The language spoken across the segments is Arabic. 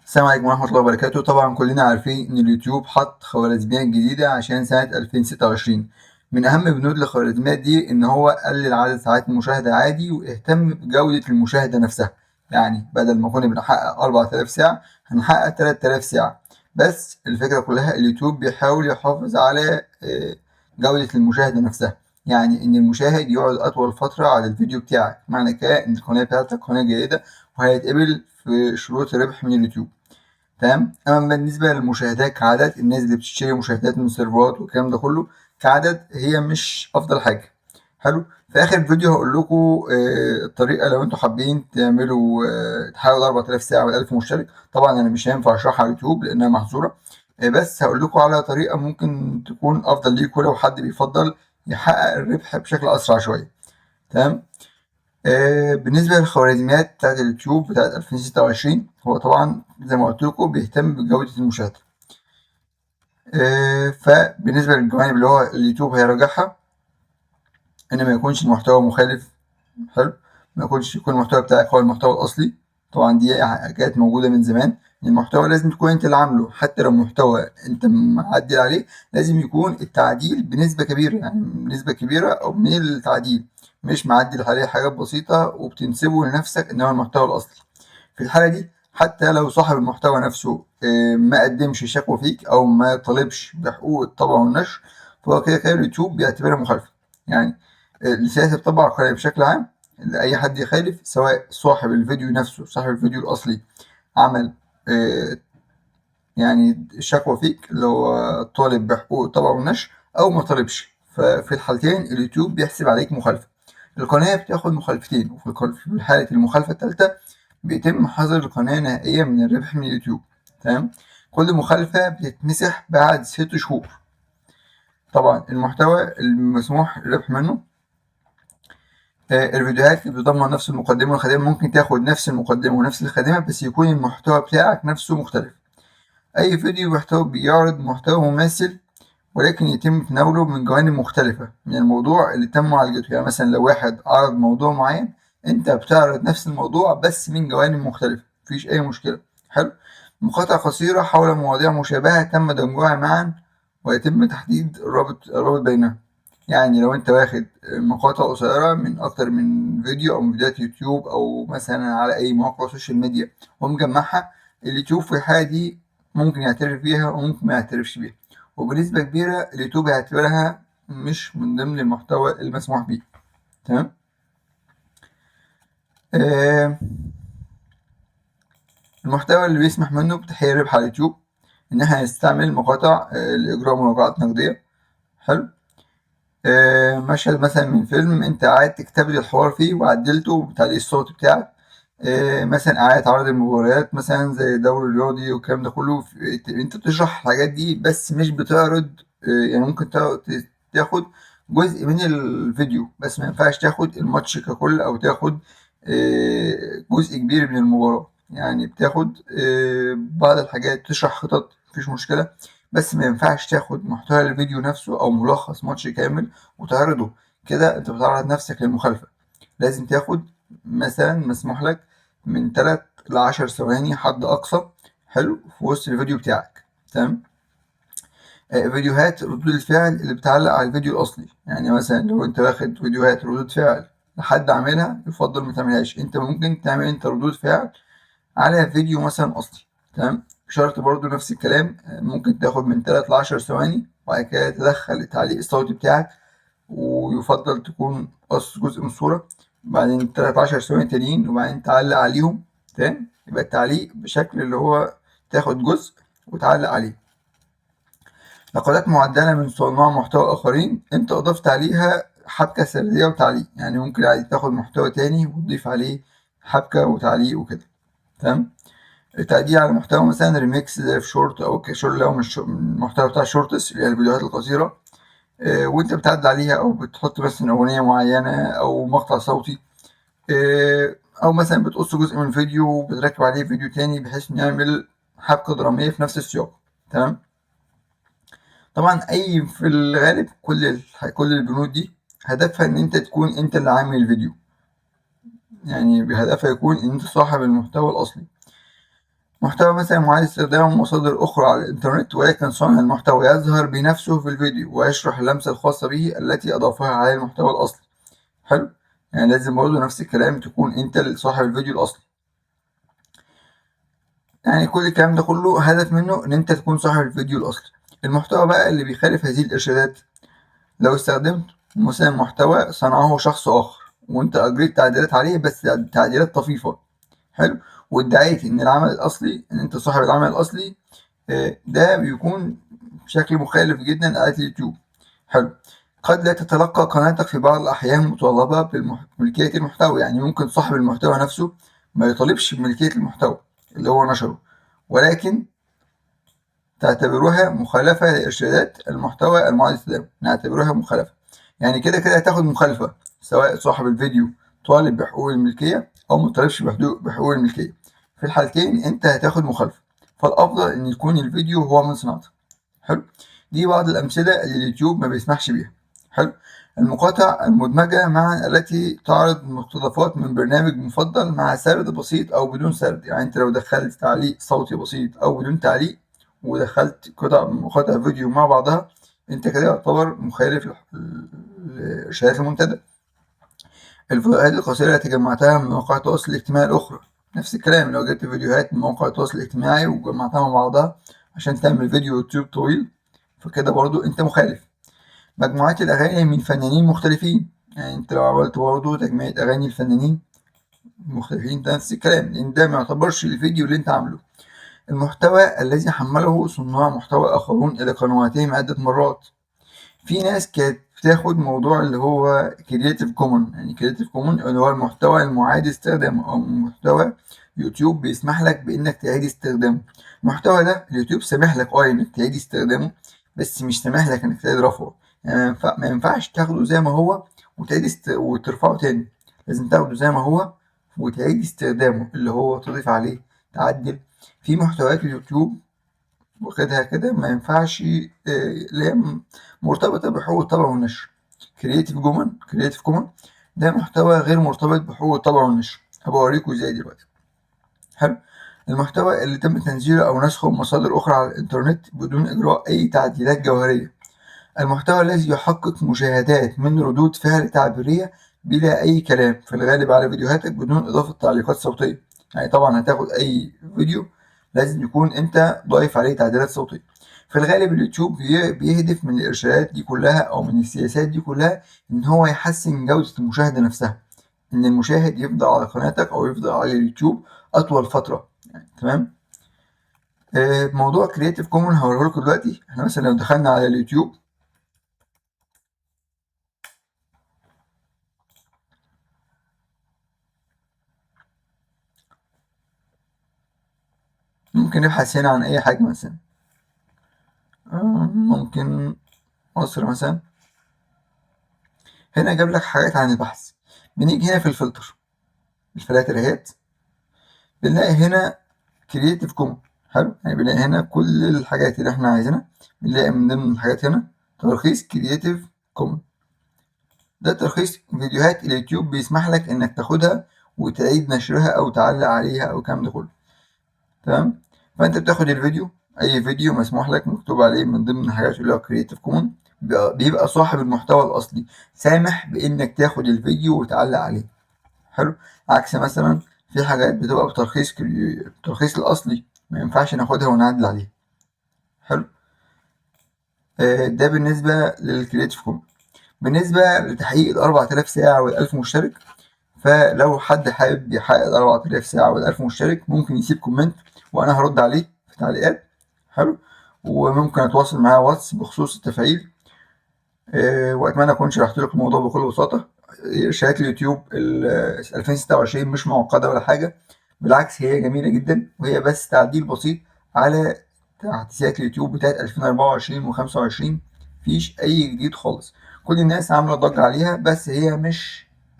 السلام عليكم ورحمة الله وبركاته. طبعا كلنا عارفين إن اليوتيوب حط خوارزميات جديدة عشان سنة 2026. من أهم بنود الخوارزميات دي إن هو قلل عدد ساعات المشاهدة عادي واهتم بجودة المشاهدة نفسها. يعني بدل ما كنا بنحقق 4000 ساعة هنحقق 3000 ساعة. بس الفكرة كلها اليوتيوب بيحاول يحافظ على جودة المشاهدة نفسها. يعني إن المشاهد يقعد أطول فترة على الفيديو بتاعك، معنى كده إن القناة بتاعتك قناة جيدة وهيتقبل في شروط الربح من اليوتيوب. تمام. اما بالنسبه للمشاهدات كعدد، الناس اللي بتشتري مشاهدات من سيرفرات والكلام ده كله كعدد هي مش افضل حاجه. حلو. في اخر الفيديو هقول لكم الطريقه لو انتوا حابين تعملوا تحققوا 4000 ساعه و 1000 مشترك. طبعا انا مش هينفع اشرحها على اليوتيوب لانها محظوره. بس هقول لكم على طريقه ممكن تكون افضل ليكم لو حد بيفضل يحقق الربح بشكل اسرع شويه. تمام. بالنسبة للخوارزميات بتاعة اليوتيوب بتاعة 2026، هو طبعا زي ما قلت لكم بيهتم بجودة المشاهدة. فبالنسبة للجوانب اللي هو اليوتيوب هيراجعها إن ما يكونش المحتوى مخالف. حلو. ما يكون المحتوى بتاعك هو المحتوى الأصلي. طبعا دي كانت موجودة من زمان. المحتوى لازم تكون انت اللي عامله، حتى لو محتوى انت معدل عليه لازم يكون التعديل بنسبة كبيرة، يعني نسبة كبيرة او من التعديل، مش معدل عليه حاجات بسيطة وبتنسبه لنفسك ان هو المحتوى الاصلي. في الحالة دي حتى لو صاحب المحتوى نفسه ما قدمش شكوى فيك او ما طلبش بحقوق الطبع والنشر، فهو كده كده اليوتيوب بيعتبرها مخالفة. يعني السياسة بتطبق على القناة بشكل عام. أي حد يخالف، سواء صاحب الفيديو نفسه صاحب الفيديو الأصلي عمل آه، يعني شكوى فيك اللي هو طالب بحقوق الطبع والنشر، أو ما طالبش، ففي الحالتين اليوتيوب بيحسب عليك مخالفة. القناة بتاخد مخالفتين، في حالة المخالفة التالتة بيتم حظر القناة نهائيا من الربح من اليوتيوب. تمام. كل مخالفة بتتمسح بعد 6 شهور. طبعا المحتوى المسموح الربح منه الفيديوهات اللي بتضمن نفس المقدمة والخاتمة، ممكن تاخد نفس المقدمة ونفس الخاتمة بس يكون المحتوى بتاعك نفسه مختلف. أي فيديو محتوى بيعرض محتوى مماثل ولكن يتم تناوله من جوانب مختلفة من الموضوع اللي تم معالجته. يعني مثلا لو واحد عرض موضوع معين، انت بتعرض نفس الموضوع بس من جوانب مختلفة، مفيش أي مشكلة. حلو. مقاطع قصيرة حول مواضيع مشابهة تم دمجها معا ويتم تحديد الرابط بينها. يعني لو انت واخد مقاطع قصيرة من أكتر من فيديو أو من فيديوهات يوتيوب أو مثلا على أي موقع سوشيال ميديا ومجمعها، اليوتيوب في الحالة دي ممكن يعترف بيها وممكن ما يعترفش بيها، وبنسبة كبيرة اليوتيوب هيعتبرها مش من ضمن المحتوى المسموح بيه. تمام. آه المحتوى اللي بيسمح منه بتحقيق الربح على اليوتيوب إن احنا نستعمل مقاطع لإجراء مراجعات نقدية. حلو. مشهد مثلا من فيلم انت قاعد تكتب لي الحوار فيه وعدلته بتعليق الصوت بتاعك. مثلا إعادة عرض المباريات مثلا زي الدوري الرياضي والكلام ده كله، انت بتشرح الحاجات دي بس مش بتعرض. يعني ممكن تاخد جزء من الفيديو بس ما ينفعش تاخد الماتش ككل او تاخد جزء كبير من المباراة. يعني بتاخد بعض الحاجات، تشرح خطط مفيش مشكلة، بس ما ينفعش تاخد محتوى الفيديو نفسه او ملخص ماتش كامل وتعرضه. كده انت بتعرض نفسك للمخالفة. لازم تاخد مثلا مسموح لك من 3 ل10 ثواني حد أقصى. حلو. في وسط الفيديو بتاعك. تمام. فيديوهات ردود الفعل اللي بتعلق على الفيديو الأصلي، يعني مثلا لو أنت واخد فيديوهات ردود فعل لحد عاملها يفضل ما تعملهاش. أنت ممكن تعمل أنت ردود فعل على فيديو مثلا أصلي. تمام. شرط برضو نفس الكلام، ممكن تاخد من 3 ل10 ثواني وبعد كده تدخل التعليق الصوتي بتاعك، ويفضل تكون قص جزء من الصورة، بعدين 13 ثواني تانيين وبعدين تعلق عليهم. تمام. يبقى التعليق بشكل اللي هو تاخد جزء وتعلق عليه. نقلات معدلة من صناع محتوى آخرين أنت أضفت عليها حبكة سردية وتعليق، يعني ممكن عادي تاخد محتوى تاني وتضيف عليه حبكة وتعليق وكده. تمام. التعديل على محتوى مثلا ريميكس زي في شورت أو كشور، لو مش المحتوى بتاع الشورتس اللي هي الفيديوهات القصيرة، وانت بتعدل عليها او بتحط مثلا اغنيه معينه او مقطع صوتي، او مثلا بتقص جزء من فيديو وبتركب عليه فيديو تاني بحيث نعمل حبكه دراميه في نفس السياق. تمام. طبعا في الغالب كل البنود دي هدفها ان انت تكون انت اللي عامل الفيديو، يعني بهدفها يكون ان انت صاحب المحتوى الاصلي. محتوى مثلا معاد استخدامه من مصادر أخرى على الإنترنت، ولكن صانع المحتوى يظهر بنفسه في الفيديو ويشرح اللمسة الخاصة به التي أضافها على المحتوى الأصلي. حلو. يعني لازم برضه نفس الكلام تكون أنت صاحب الفيديو الأصلي. يعني كل الكلام ده كله هدف منه إن أنت تكون صاحب الفيديو الأصلي. المحتوى بقى اللي بيخالف هذه الإرشادات، لو استخدمت مثلا محتوى صنعه شخص آخر وأنت أجريت تعديلات عليه بس تعديلات طفيفة، حلو، وادعيت إن العمل الأصلي إن أنت صاحب العمل الأصلي، ده بيكون بشكل مخالف جدا لآلة اليوتيوب. حلو. قد لا تتلقى قناتك في بعض الأحيان مطالبة بملكية المحتوى، يعني ممكن صاحب المحتوى نفسه ما يطالبش بملكية المحتوى اللي هو نشره، ولكن تعتبروها مخالفة لإرشادات المحتوى المعاد استخدامه، نعتبروها مخالفة. يعني كده كده هتاخد مخالفة سواء صاحب الفيديو طالب بحقوق الملكية أو مطالبش بحقوق الملكية، في الحالتين أنت هتاخد مخالفة. فالأفضل إن يكون الفيديو هو من صناعتك. حلو. دي بعض الأمثلة اللي اليوتيوب ما بيسمحش بيها. حلو. المقاطع المدمجة معا التي تعرض مقتطفات من برنامج مفضل مع سرد بسيط أو بدون سرد، يعني أنت لو دخلت تعليق صوتي بسيط أو بدون تعليق ودخلت مقاطع فيديو مع بعضها، أنت كده يعتبر مخالف لإرشادات المنتدى. الفيديوهات القصيرة التي جمعتها من مواقع التواصل الاجتماعي الأخرى، نفس الكلام، لو جبت فيديوهات من مواقع التواصل الاجتماعي وجمعتها مع بعضها عشان تعمل فيديو يوتيوب طويل، فكده برضو أنت مخالف. مجموعات الأغاني من فنانين مختلفين، يعني أنت لو عملت برضو تجميع أغاني الفنانين مختلفين ده نفس الكلام، لأن ده معتبرش الفيديو اللي أنت عامله. المحتوى الذي حمله صناع محتوى آخرون إلى قنواتهم عدة مرات، في ناس كانت بتاخد موضوع اللي هو كرياتيف كومون، يعني كرياتيف كومون اللي هو المحتوى المعاد استخدامه أو محتوى يوتيوب بيسمح لك بإنك تعيد استخدامه. المحتوى ده اليوتيوب سامح لك إنك تعيد استخدامه، بس مش سامح لك إنك تعيد رفعه، يعني ما ينفعش تاخده زي ما هو وترفعه تاني، لازم تاخده زي ما هو وتعيد استخدامه، اللي هو تضيف عليه، تعدل في محتويات اليوتيوب واخدها كده ما ينفعش، اللي هي مرتبطة بحقوق الطبع والنشر. كرياتيف كومن ده محتوى غير مرتبط بحقوق الطبع والنشر، هبقى أوريكوا ازاي دلوقتي. حلو. المحتوى اللي تم تنزيله أو نسخه من مصادر أخرى على الإنترنت بدون إجراء أي تعديلات جوهرية. المحتوى الذي يحقق مشاهدات من ردود فعل تعبيرية بلا أي كلام، في الغالب على فيديوهاتك بدون إضافة تعليقات صوتية، يعني طبعا هتاخد أي فيديو لازم يكون أنت ضايف عليه تعديلات صوتية. في الغالب اليوتيوب بيهدف من الإرشادات دي كلها أو من السياسات دي كلها إن هو يحسن جودة المشاهدة نفسها، إن المشاهد يفضل على قناتك أو يفضل على اليوتيوب أطول فترة، يعني تمام. موضوع كرياتيف كومون هوريه لكم دلوقتي. احنا مثلا لو دخلنا على اليوتيوب ممكن نبحث هنا عن أي حاجة مثلا، ممكن مصر مثلا، هنا جاب لك حاجات عن البحث. بنيجي هنا في الفلتر، الفلاتر اهيت، بنلاقي هنا كرييتيف كومون. حلو، يعني بنلاقي هنا كل الحاجات اللي احنا عايزينها، بنلاقي من ضمن الحاجات هنا ترخيص كرييتيف كومون. ده ترخيص فيديوهات اليوتيوب بيسمح لك انك تاخدها وتعيد نشرها او تعلق عليها او الكلام ده كله، تمام. فانت بتاخد الفيديو، اي فيديو مسموح لك مكتوب عليه من ضمن الحاجات اللي هو كرييتيف كومون، بيبقى صاحب المحتوى الاصلي سامح بانك تاخد الفيديو وتعلق عليه. حلو. عكس مثلا في حاجات بتبقى الترخيص الاصلي ما ينفعش ناخدها ونعدل عليها. حلو. ده بالنسبه للكرييتيف كومون. بالنسبه لتحقيق ال4000 ساعه وال1000 مشترك، فلو حد حابب يحقق ال4000 ساعة وال1000 مشترك ممكن يسيب كومنت وأنا هرد عليه في التعليقات. حلو. وممكن أتواصل معاه واتس بخصوص التفعيل. وأتمنى أكون شرحت لكم الموضوع بكل بساطة. إرشادات اليوتيوب 2026 مش معقدة ولا حاجة، بالعكس هي جميلة جدا، وهي بس تعديل بسيط على تحديثات اليوتيوب بتاعت 2024 و25، مفيش أي جديد خالص. كل الناس عاملة ضجة عليها، بس هي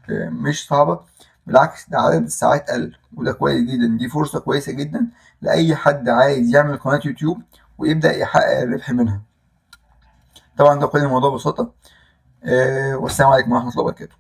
مش صعبة، بالعكس ده عدد الساعات قل، وده كويس جدا، دي فرصة كويسة جدا لأي حد عايز يعمل قناة يوتيوب ويبدأ يحقق الربح منها. طبعا ده كل الموضوع ببساطة. والسلام عليكم ورحمة الله وبركاته.